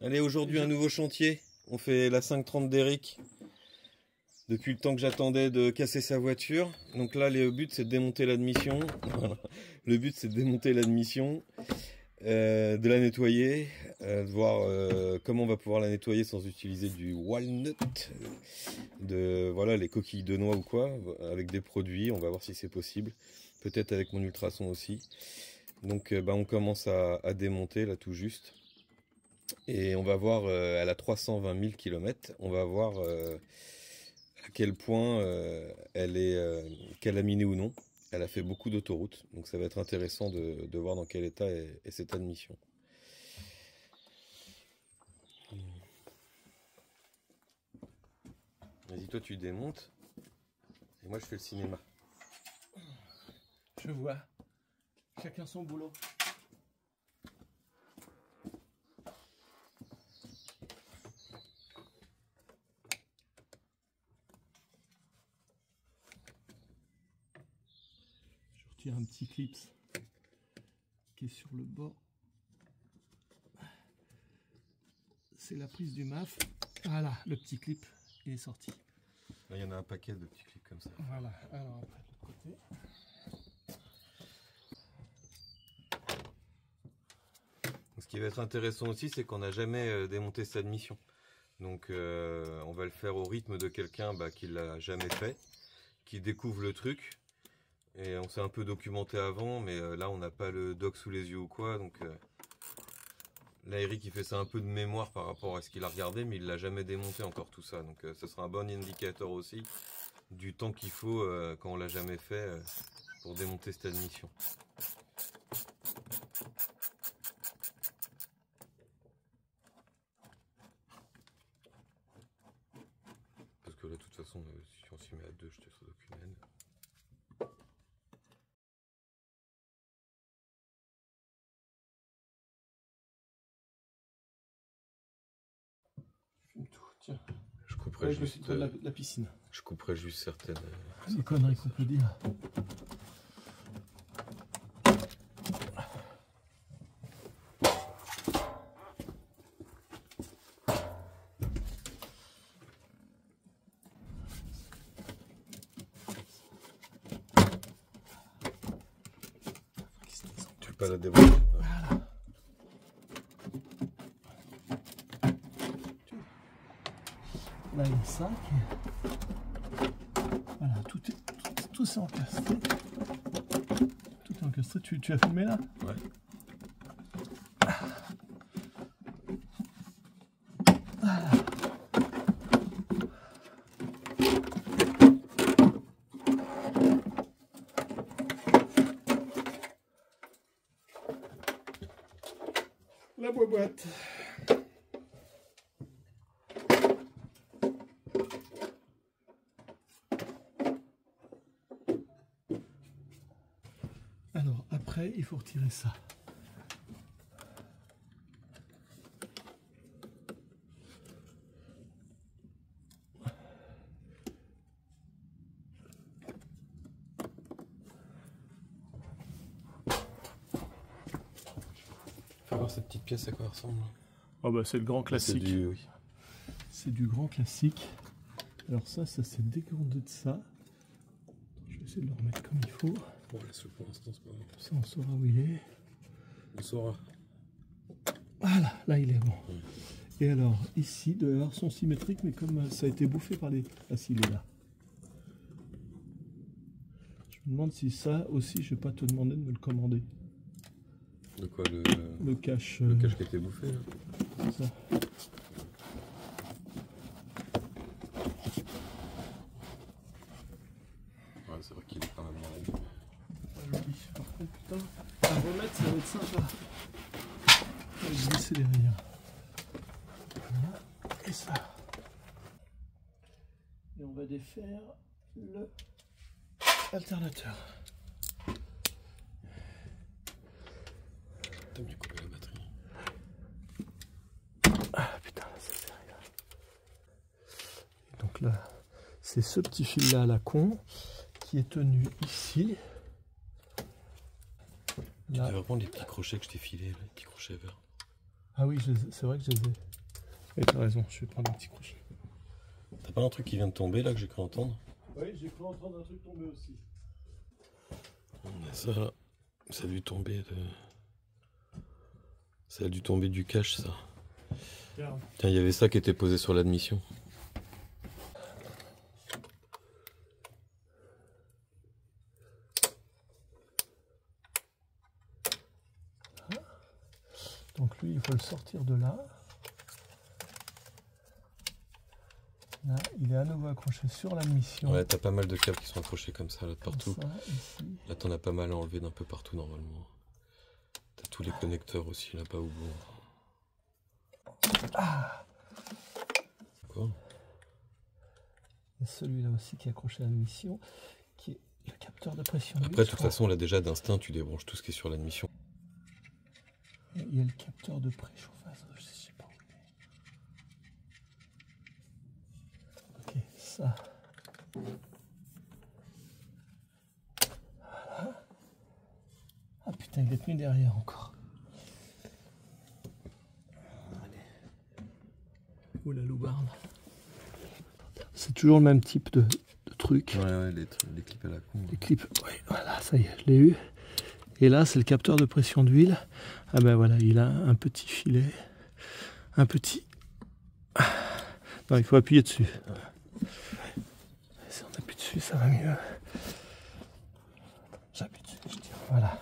Allez, aujourd'hui un nouveau chantier. On fait la 530 d'Eric. Depuis le temps que j'attendais de casser sa voiture. Donc là, le but c'est de démonter l'admission. Voilà. Le but c'est de démonter l'admission, de la nettoyer, de voir comment on va pouvoir la nettoyer sans utiliser du walnut, voilà, les coquilles de noix ou quoi, avec des produits. On va voir si c'est possible. Peut-être avec mon ultrason aussi. Donc on commence à démonter là tout juste. Et on va voir, elle a 320 000 km, on va voir à quel point elle est calaminée ou non. Elle a fait beaucoup d'autoroutes, donc ça va être intéressant de voir dans quel état est cette admission. Vas-y, toi tu démontes, et moi je fais le cinéma. Je vois, chacun son boulot. Je retire un petit clip qui est sur le bord. C'est la prise du MAF. Voilà, le petit clip, il est sorti. Là, il y en a un paquet de petits clips comme ça. Voilà, alors après de l'autre côté. Ce qui va être intéressant aussi, c'est qu'on n'a jamais démonté cette admission. Donc on va le faire au rythme de quelqu'un qui l'a jamais fait, qui découvre le truc. Et on s'est un peu documenté avant, mais là on n'a pas le doc sous les yeux ou quoi. Donc là Eric il fait ça un peu de mémoire par rapport à ce qu'il a regardé, mais il l'a jamais démonté encore tout ça. Donc ce sera un bon indicateur aussi du temps qu'il faut quand on l'a jamais fait pour démonter cette admission. Parce que là de toute façon si on s'y met à deux, je te serai aucune haine. Tiens, Je couperai juste la piscine. Je couperai juste certaines. Les conneries qu'on peut dire. Tu peux pas la démonter. Voilà. Là il y a ça. Voilà, tout c'est encastré. Tout est encastré. Tu as filmé là? Ouais. Voilà. La boîte. Alors après il faut retirer ça. Faut voir cette petite pièce à quoi elle ressemble. Oh bah c'est le grand classique. Oui. C'est du grand classique. Alors ça s'est dégondé de ça. Je vais essayer de le remettre comme il faut. Bon, laisse-le pour l'instant, c'est pas grave. Ça on saura où il est. On saura. Voilà, là il est bon. Et alors ici, de avoir son symétrique, mais comme ça a été bouffé par les... Ah si, il est là. Je me demande si ça aussi, je vais pas te demander de me le commander. De quoi Le cache. Le cache qui a été bouffé là. C'est ça. Ouais, c'est vrai qu'il est quand même malade. Par contre, putain, à remettre, ça va être sympa. Je vais glisser derrière. Voilà. Et ça. Et on va défaire le alternateur. T'as dû couper la batterie. Ah putain, là ça sert à rien. Et donc là, c'est ce petit fil là à la con qui est tenu ici. Tu devrais prendre les petits crochets que je t'ai filés, les petits crochets verts. Ah oui, c'est vrai que je les ai. Oui, t'as raison, je vais prendre un petit crochet. T'as pas un truc qui vient de tomber là que j'ai cru entendre? Oui, j'ai cru entendre un truc tomber aussi. Ça a dû tomber de... Ça a dû tomber du cache, ça. Regarde. Tiens, il y avait ça qui était posé sur l'admission. Donc lui, il faut le sortir de là. Là, il est à nouveau accroché sur l'admission. Ouais, t'as pas mal de câbles qui sont accrochés comme ça, là, de partout. Ça, ici. Là, t'en as pas mal à enlever d'un peu partout, normalement. T'as tous les connecteurs aussi, là-bas au bout. Ah! Quoi? Il y a celui-là aussi qui est accroché à l'admission, qui est le capteur de pression. Après, de toute façon, là, déjà, d'instinct, tu débranches tout ce qui est sur l'admission. Il y a le capteur de préchauffage, je sais pas où il est. Ok, ça. Voilà. Ah putain, il est tenu derrière encore. Allez. Où la loubarde? C'est toujours le même type de truc. Ouais, les clips à la con. Les clips, oui, voilà, ça y est, je l'ai eu. Et là, c'est le capteur de pression d'huile. Ah ben voilà, il a un petit filet. Un petit... Non, il faut appuyer dessus. Si on appuie dessus, ça va mieux. J'appuie dessus, je tire. Voilà.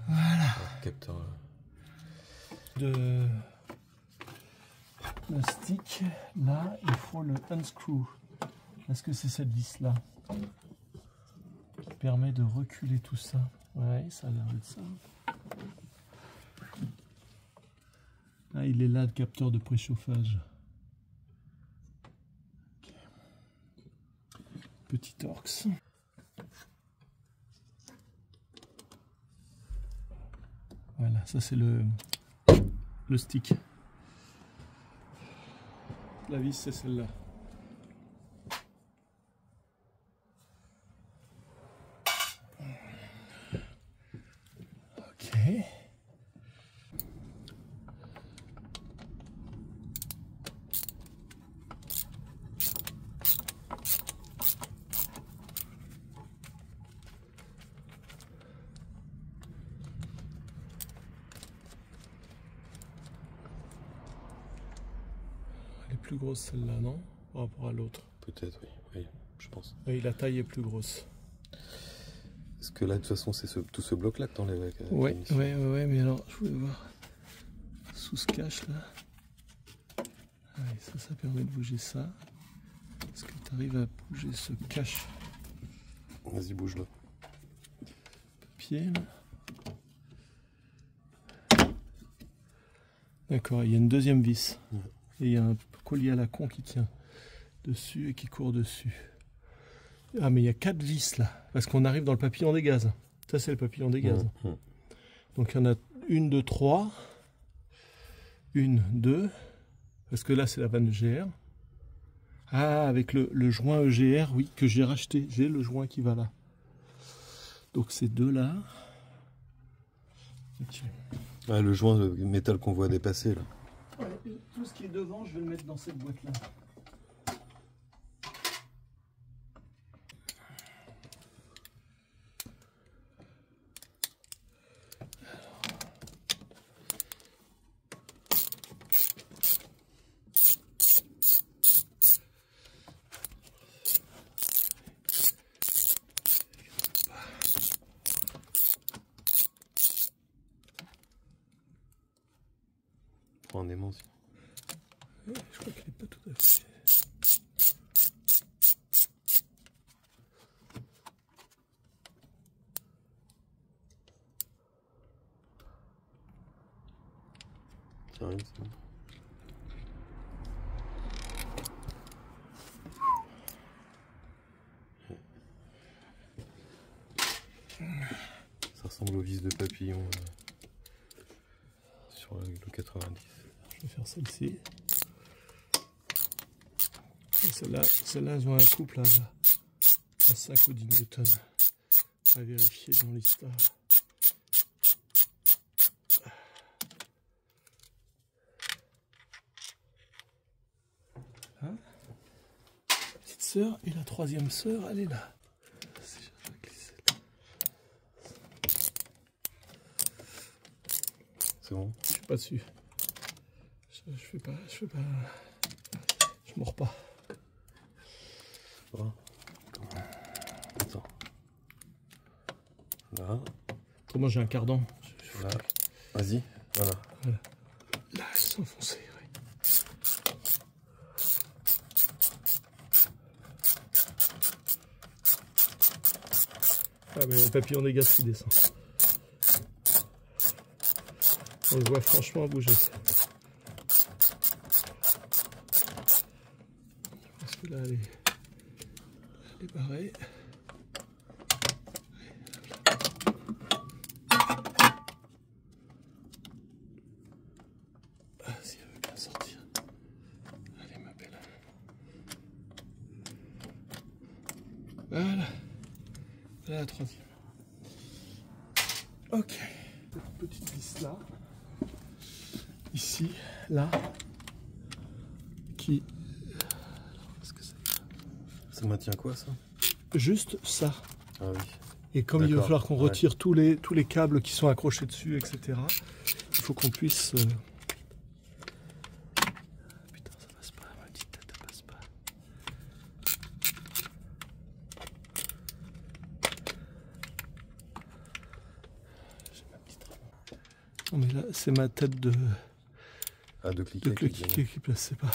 Voilà. Capteur. Le stick, là, il faut le unscrew. Est-ce que c'est cette vis-là qui permet de reculer tout ça? Ouais, ça a l'air d'être ça. Ah, il est là, le capteur de préchauffage. Okay. Petit torx. Voilà, ça c'est le stick. La vis, c'est celle-là. Ok. Elle est plus grosse celle-là, non? Par rapport à l'autre. Peut-être, oui, je pense. Oui, la taille est plus grosse. Parce que là, de toute façon, c'est tout ce bloc-là que t'enlèves avec Ouais, mais alors, je voulais voir. Sous ce cache là. Allez, ça permet de bouger ça. Est-ce que tu arrives à bouger ce cache? Vas-y, bouge-le. Papier là. D'accord, il y a une deuxième vis. Ouais. Et il y a un collier à la con qui tient dessus et qui court dessus. Ah, mais il y a 4 vis là. Parce qu'on arrive dans le papillon des gaz. Ça, c'est le papillon des gaz. Donc il y en a 1, 2, 3. 1, 2. Parce que là, c'est la vanne EGR. Ah, avec le joint EGR, oui, que j'ai racheté. J'ai le joint qui va là. Donc ces deux là. Okay. Ah, le joint de métal qu'on voit dépasser là. Ouais, tout ce qui est devant, je vais le mettre dans cette boîte là. Prends un aimant aussi. Ouais, je crois qu'il n'est pas tout à fait. Ça arrive, c'est bon. Ça ressemble aux vis de papillon sur le 90. Je vais faire celle-ci. Celle-là, elles ont un couple à 5 ou 10 newtons. À vérifier dans l'histoire. sœur. Et la troisième sœur, elle est là. Si je vais glisser là. C'est bon? Je suis pas dessus. Je fais pas. Je mords pas. Oh. Attends. Là. Moi j'ai un cardan. Là. Vas-y. Voilà. Voilà. Là, elles sont enfoncées, oui. Ah mais le papillon des gaz qui descend. On le voit franchement bouger. Parce que là, elle est barrée. Ah, si elle veut bien sortir. Allez, ma belle. Voilà. Voilà la troisième. Ok. Cette petite vis là. Ici, là. Qui. Qu'est-ce que c'est? Ça maintient quoi ça? Juste ça. Ah oui. Et comme il va falloir qu'on retire tous les câbles qui sont accrochés dessus, etc., il faut qu'on puisse... Putain, ça passe pas, ma petite tête, ça passe pas. J'ai ma petite... Non mais là, c'est ma tête de... Ah, de cliquer qui plaçait pas.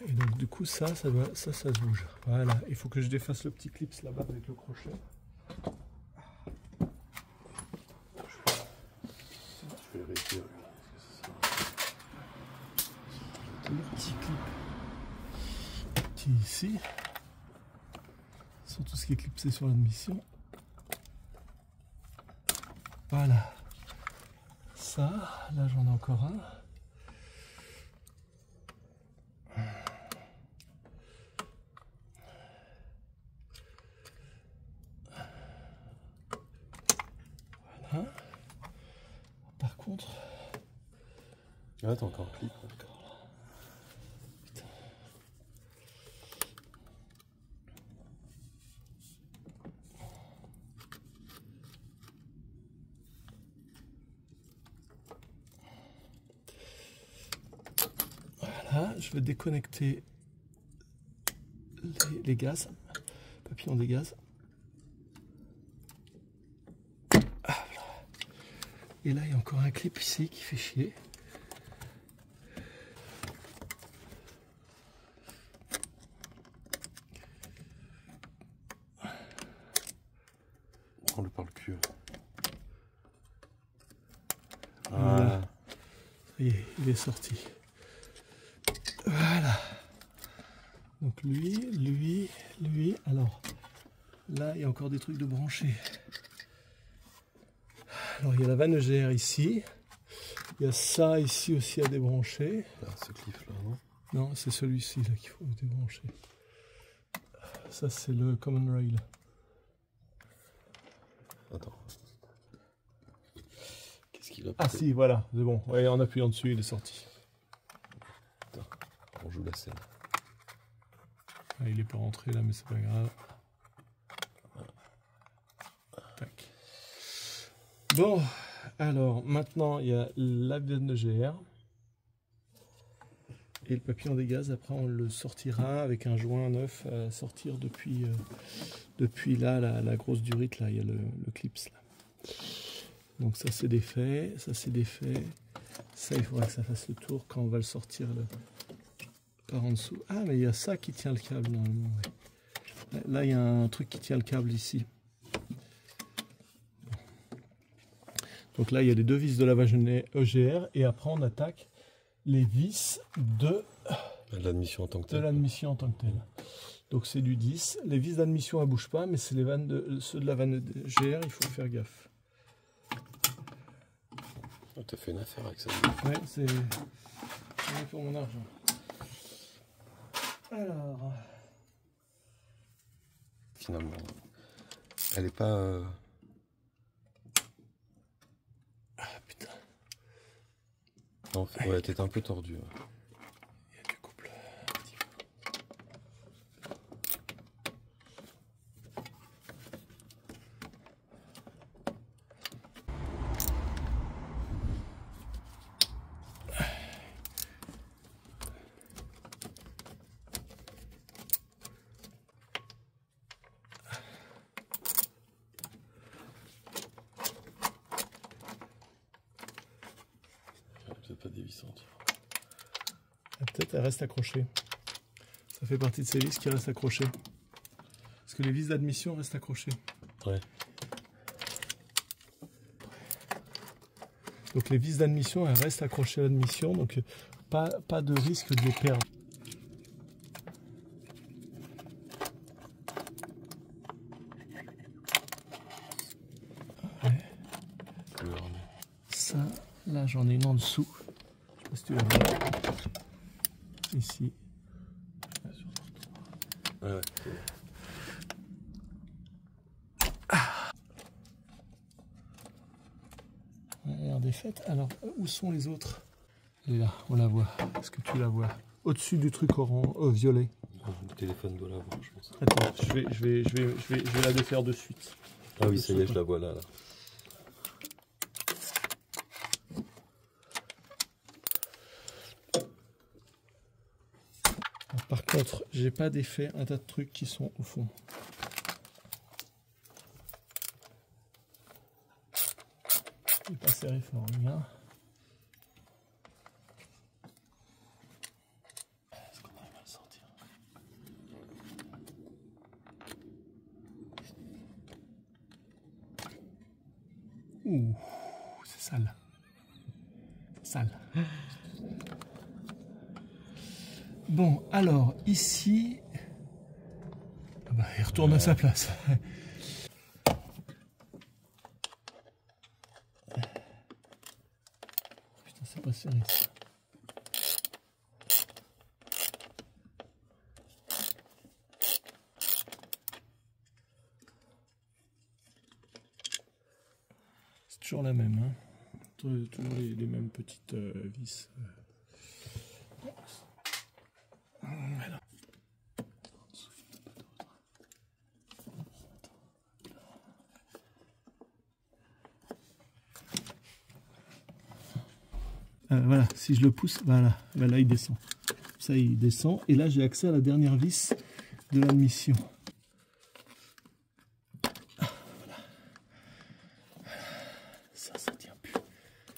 Et donc du coup ça se bouge. Voilà, il faut que je défasse le petit clip là-bas avec le crochet. Je vais réécrire. Le petit clip qui est ici. Sur tout ce qui est clipsé sur l'admission. Voilà. Ça, là j'en ai encore un. Voilà. Par contre... Ah, t'as encore un clip. Putain. Voilà, je vais déconnecter les gaz, papillon des gaz. Ah, voilà. Et là, il y a encore un clip ici qui fait chier. Prends-le par le cul. Voilà. Ça y est, il est sorti. Voilà. Donc lui. Alors, là, il y a encore des trucs de brancher. Alors, il y a la vanne EGR ici. Il y a ça ici aussi à débrancher. Là, ce clip là, non? Non, c'est celui-ci là qu'il faut débrancher. Ça, c'est le Common Rail. Attends. Qu'est-ce qu'il a? Ah si, voilà, c'est bon. Ouais, en appuyant dessus, il est sorti. Attends, on joue la scène. Ah, il est pas rentré là, mais c'est pas grave. Tac. Bon, alors maintenant il y a la vanne de GR et le papillon des gaz. Après, on le sortira avec un joint neuf à sortir depuis là, la grosse durite là. Il y a le clips là. Donc ça c'est défait, ça c'est défait. Ça, il faudra que ça fasse le tour quand on va le sortir par en dessous. Ah, mais il y a ça qui tient le câble normalement. Ouais. Là, il y a un truc qui tient le câble ici. Donc là, il y a les deux vis de lavage EGR et après, on attaque les vis de l'admission en tant que telle. Donc c'est du 10. Les vis d'admission, elles ne bougent pas, mais c'est les vannes ceux de la vanne EGR, il faut faire gaffe. Oh, t'as fait une affaire avec ça. Ouais, c'est pour mon argent. Alors, finalement. Elle est pas... Ah putain. Non, ouais, t'es un peu tordu. Ouais. Il y a du couple. Pas dévissante. Peut-être elle reste accrochée. Ça fait partie de ces vis qui restent accrochées. Parce que les vis d'admission restent accrochées. Ouais. Donc les vis d'admission, elles restent accrochées à l'admission, donc pas de risque de les perdre. Ouais. Ça, là j'en ai une en dessous. Je sais pas si tu la vois. Ici. Ouais, ouais. Elle est faite. Alors, où sont les autres? Elle est là, on la voit. Est-ce que tu la vois? Au-dessus du truc violet. Le téléphone doit l'avoir, je pense. Attends, je vais la défaire de suite. Ah oui, ça y est, je la vois là. Alors, par contre, j'ai pas défait un tas de trucs qui sont au fond. Je vais pas serrer fort, là. Est-ce qu'on arrive à le sentir? Ouh, c'est sale. C'est sale. Bon, alors, ici... Ah bah, il retourne à sa place. Putain, c'est pas serré, ça. C'est toujours la même, hein. Toujours les mêmes petites vis. Voilà. Voilà, si je le pousse, voilà, là il descend. Ça il descend, et là j'ai accès à la dernière vis de l'admission. Voilà. Ça tient plus.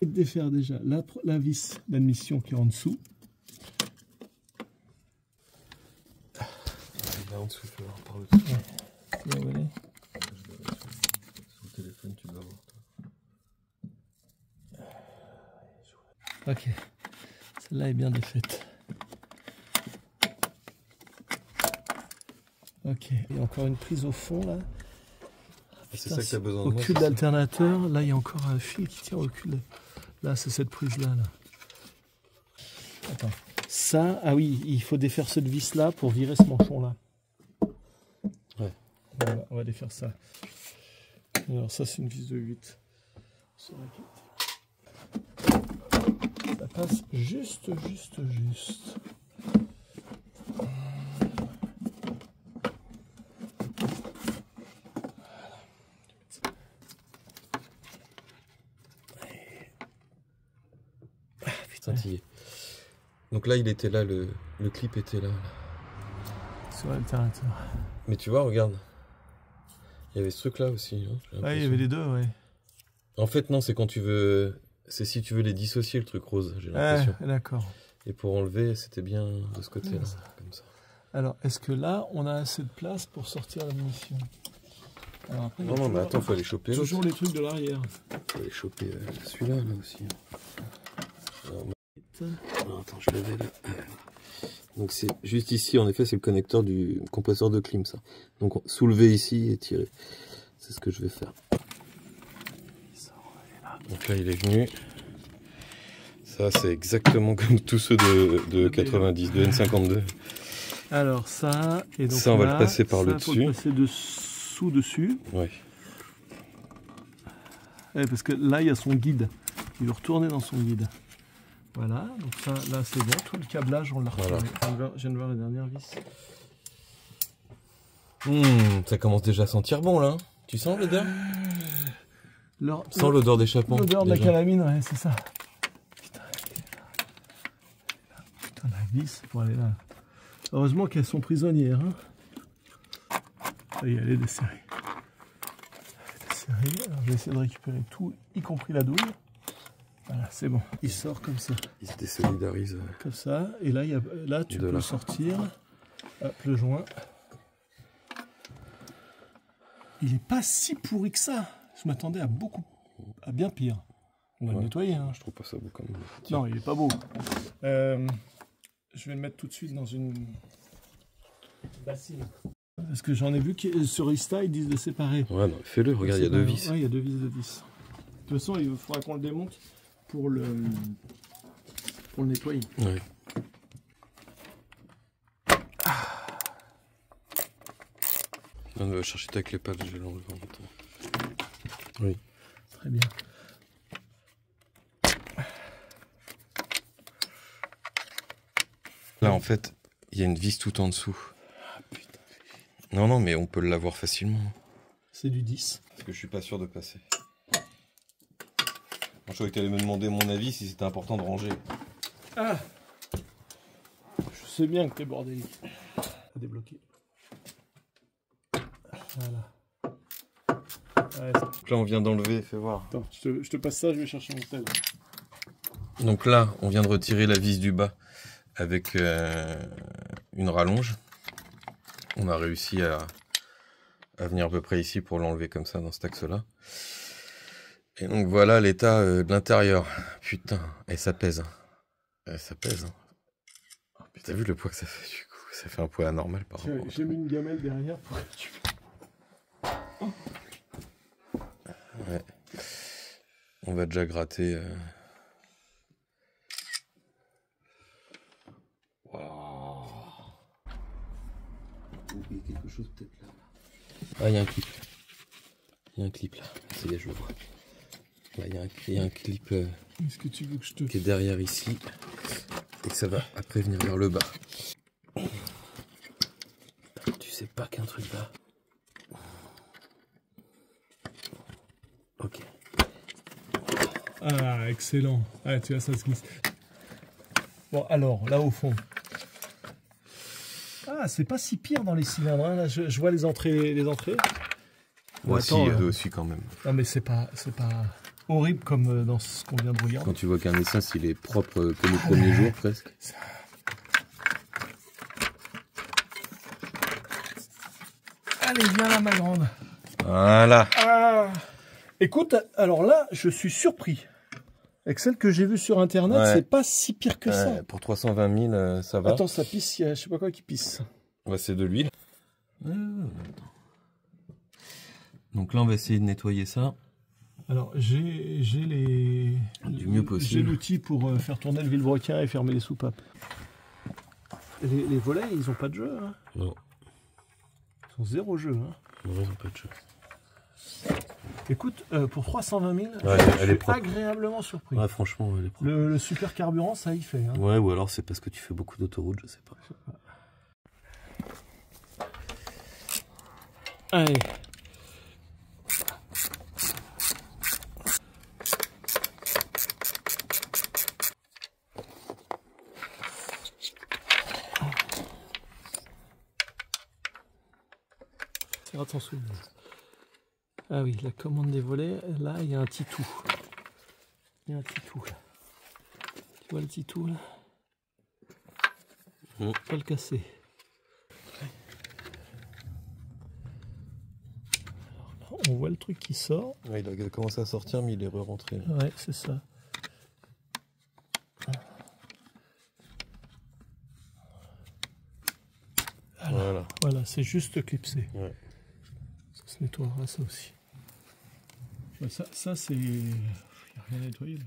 Et de défaire déjà la vis d'admission qui est en dessous. Là en dessous, tu vas voir par le dessus. Ouais. Là, ouais. Sur le téléphone, tu dois voir. Ok, celle-là est bien défaite. Ok, il y a encore une prise au fond là. C'est ça que tu as besoin de au moi. cul de l'alternateur, là il y a encore un fil qui tient au cul. Là, c'est cette prise là. Attends. Ça, ah oui, il faut défaire cette vis là pour virer ce manchon là. Ouais. Voilà, on va défaire ça. Alors ça c'est une vis de 8. Ça passe juste. Ah, putain, donc là, il était là, le clip était là. Sur l'alternateur. Mais tu vois, regarde. Il y avait ce truc là aussi. Hein, ah, il y avait les deux, ouais. En fait, non, c'est quand tu veux. C'est si tu veux les dissocier, le truc rose, j'ai l'impression. D'accord. Et pour enlever, c'était bien de ce côté-là, comme ça. Alors, est-ce que là, on a assez de place pour sortir la munition? Alors après, non, mais attends, faut aller choper. Toujours les trucs de l'arrière. Faut aller choper celui-là, là aussi. Non, attends, je l'avais là. Donc c'est juste ici, en effet, c'est le connecteur du compresseur de clim, ça. Donc soulever ici et tirer. C'est ce que je vais faire. Donc là, il est venu. Ça, c'est exactement comme tous ceux de 90, de N52. Alors ça, et donc ça, on va là, le passer par le faut dessus. le passer dessus. Ouais. Ouais, parce que là, il y a son guide. Il veut retourner dans son guide. Voilà, donc ça, là, c'est bon. Tout le câblage, on l'a retiré. Voilà. Je viens de voir la dernière vis. Ça commence déjà à sentir bon, là. Tu sens l'odeur? Sans l'odeur d'échappement. L'odeur de la calamine, ouais, c'est ça. Putain, la vis pour aller là. Heureusement qu'elles sont prisonnières. Hein. Ça y est, elle est desserrée. Alors, je vais essayer de récupérer tout, y compris la douille. Voilà, c'est bon. Il sort comme ça. Il se désolidarise. Comme ça. Et là, là tu peux le sortir. Hop, le joint. Il est pas si pourri que ça. Je m'attendais à bien pire. On va le nettoyer. Hein. Je trouve pas ça beau quand même. Non, il est pas beau. Je vais le mettre tout de suite dans une bassine. Parce que j'en ai vu que sur Insta, ils disent de séparer. Ouais, non, fais-le, regarde, il y a 2 vis. Ouais, il y a 2 vis, 2 vis. De toute façon, il faudra qu'on le démonte pour le nettoyer. Ouais. On va chercher avec les pattes, je vais l'enlever en même temps. Oui. Très bien. Là, en fait, il y a une vis tout en dessous. Ah putain. Non, non, mais on peut l'avoir facilement. C'est du 10. Parce que je suis pas sûr de passer. Je croyais que tu allais me demander mon avis si c'était important de ranger. Ah, je sais bien que t'es bordélique. À débloquer. Voilà. Ouais, Donc là, on vient d'enlever, fais voir. attends, je te passe ça, je vais chercher mon tel. Donc là, on vient de retirer la vis du bas avec une rallonge. On a réussi à venir à peu près ici pour l'enlever comme ça dans cet axe-là. Et donc voilà l'état de l'intérieur. Putain, et ça pèse. Ça pèse. Oh, t'as vu le poids que ça fait du coup? Ça fait un poids anormal par rapport. J'ai mis une gamelle derrière pour que tu... Ouais. On va déjà gratter. Waouh. Il y a quelque chose peut-être là. Ah, il y a un clip. Il y a un clip là. Ça y est, je le vois. Là, il y a un clip Est-ce que tu veux que je te... qui est derrière ici. Et que ça va après venir vers le bas. Tu sais pas qu'un truc là. Ok. Ah, excellent. Ah, tu vois, ça se glisse. Bon, alors, là au fond. Ah, c'est pas si pire dans les cylindres. Hein. Là, je vois les entrées. Bon, attends, si, il y a deux aussi quand même. Non, mais c'est pas horrible comme dans ce qu'on vient de regarder. Quand tu vois qu'un essence, il est propre comme au premier jour presque. Allez, viens là, ma grande. Voilà. Ah. Écoute, alors là, je suis surpris. Avec celle que j'ai vue sur Internet, Ouais. c'est pas si pire que ça. Pour 320 000, ça va. Attends, ça pisse, il y a je sais pas quoi qui pisse. Ouais, c'est de l'huile. Donc là, on va essayer de nettoyer ça. Alors, j'ai Du mieux possible. J'ai l'outil pour faire tourner le vilebrequin et fermer les soupapes. Les volets, ils ont pas de jeu. Hein. Non. Ils ont 0 jeu. Hein. Non, ils ont pas de jeu. Écoute, pour 320 000, Ouais, je suis agréablement surpris. Ouais, franchement, elle est propre. Le super carburant, ça y fait. Hein. Ouais, ou alors c'est parce que tu fais beaucoup d'autoroute, je sais pas. Allez. Faire attention. Ah oui, la commande des volets, là, il y a un petit tout. Il y a un petit tout, là. Tu vois le petit tout, là? Pas le casser. Alors là, on voit le truc qui sort. Ouais, il a commencé à sortir, mais il est re-rentré. Ouais, c'est ça. Voilà. Voilà, c'est juste clipsé. Ouais. Ça se nettoiera, ça aussi. Ouais, ça c'est... Il n'y a rien à nettoyer, là.